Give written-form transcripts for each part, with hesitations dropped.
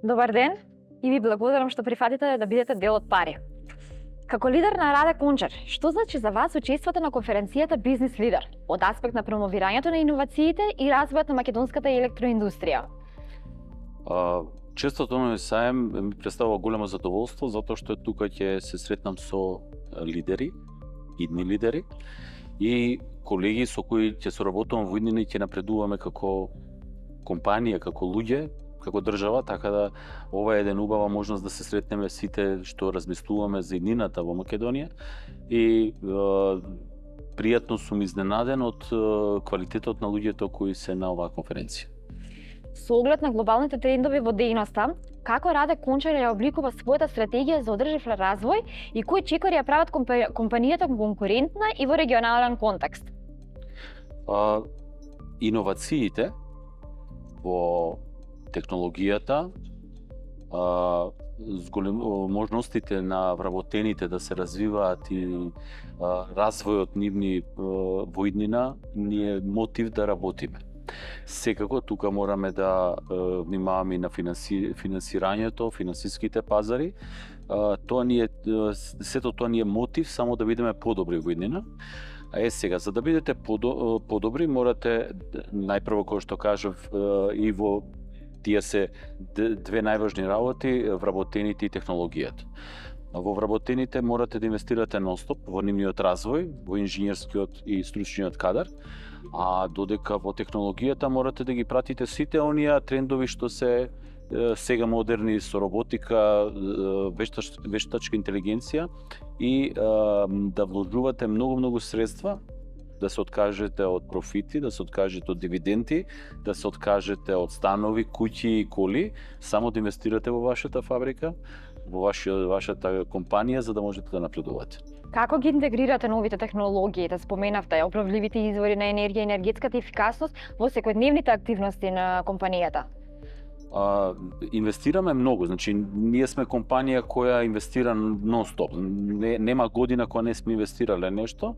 Добар ден и ви благодарам што прифатите да бидете дел од Пари. Како лидер на Раде Кончар, што значи за вас учеството на конференцијата Бизнес лидер од аспект на промовирањето на иновациите и развојот на македонската електроиндустрија? Честото на саем ми представува големо задоволство затоа што тука ќе се сретнам со лидери, идни лидери и колеги со кои ќе соработувам во иднина и ќе напредуваме како компанија, како луѓе, како држава, така да ова е еден убава можност да се сретнеме сите што размислуваме за иднината во Македонија и пријатно сум изненаден од квалитетот на луѓето кои се на оваа конференција. Со оглед на глобалните трендови во дејноста, како Раде Кончар ја обликува својата стратегија за одржив развој и кои чекори ја прават компанијата конкурентна и во регионален контекст? Иновациите во технологијата, можностите на вработените да се развиваат и развојот нивни во иднина ни е мотив да работиме. Секако тука мораме да внимаваме и на финансирањето, финансиските пазари. Сето тоа ни е мотив само да бидеме подобри во иднина. Сега, за да бидете подобри, морате, најпрво, кој што кажав, и во тие се две најважни работи, вработените и технологијата. Во вработените морате да инвестирате нонстоп во нивниот развој, во инженерскиот и стручниот кадар, а додека во технологијата морате да ги пратите сите оние трендови што се сега модерни со роботика, вештачка интелигенција и да вложувате многу средства, да се откажете од профити, да се откажете од дивиденти, да се откажете од станови, куќи и коли, само да инвестирате во вашата фабрика, во вашата компанија за да можете да напредувате. Како ги интегрирате новите технологии, да споменавте обновливите извори на енергија и енергетската ефикасност во секојдневните активности на компанијата? Инвестираме многу, значи ние сме компанија која инвестира нон-стоп. Нема година која не сме инвестирале нешто.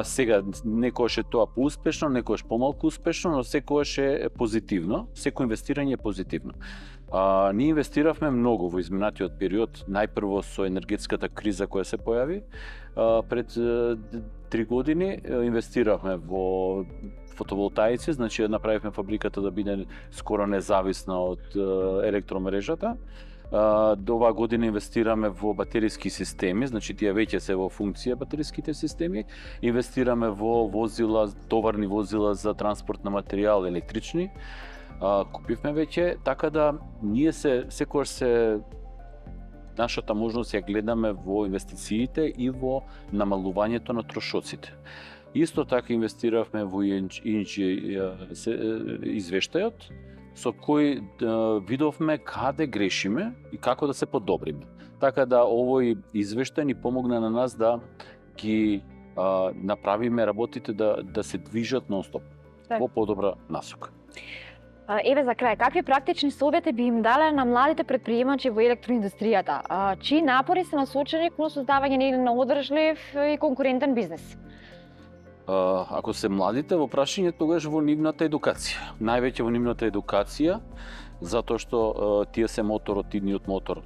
Сега некојаш е тоа поуспешно, некојаш помалку успешно, но секојаш е позитивно. Секој инвестирање е позитивно. Ние инвестиравме многу во изминатиот период, најпрво со енергетската криза која се појави. Пред 3 години инвестиравме во фотоволтаици, значи направивме фабриката да биде скоро независна од електромрежата. До оваа година инвестираме во батериски системи, значи тие веќе се во функција батериските системи. Инвестираме во возила, товарни возила за транспорт на материјал електрични. Купивме веќе, така да ние секојаш нашата можност ја гледаме во инвестициите и во намалувањето на трошоците. Исто така инвестиравме во извештајот, со кој видовме каде грешиме и како да се подобриме. Така да овој извештај ни помогна на нас да ги направиме работите да се движат нон-стоп во подобра насока. Еве за крај, какви практични совети би им дале на младите предприемачи во електроиндустријата, чии напори се насочени кон создавање на одржлив и конкурентен бизнес? Ако се младите во прашање, тогаш во нивната едукација. Највеќе во нивната едукација, затоа што тие се моторот, идниот мотор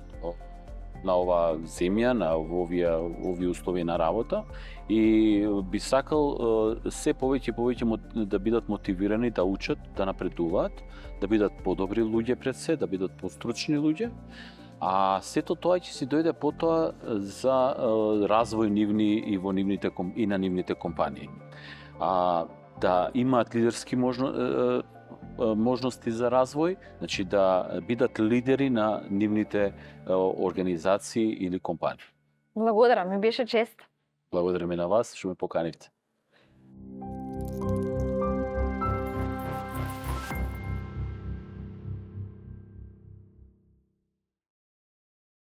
на оваа земја, на овие услови на работа и би сакал се повеќе и повеќе да бидат мотивирани да учат, да напредуваат, да бидат подобри луѓе пред се, да бидат постручни луѓе. А сето тоа ќе си дојде потоа за развој нивни и во нивните и на нивните компании. Да имаат лидерски можности за развој, значи да бидат лидери на нивните организации или компании. Благодарам, ми беше чест. Благодарам и на вас што ме поканивте.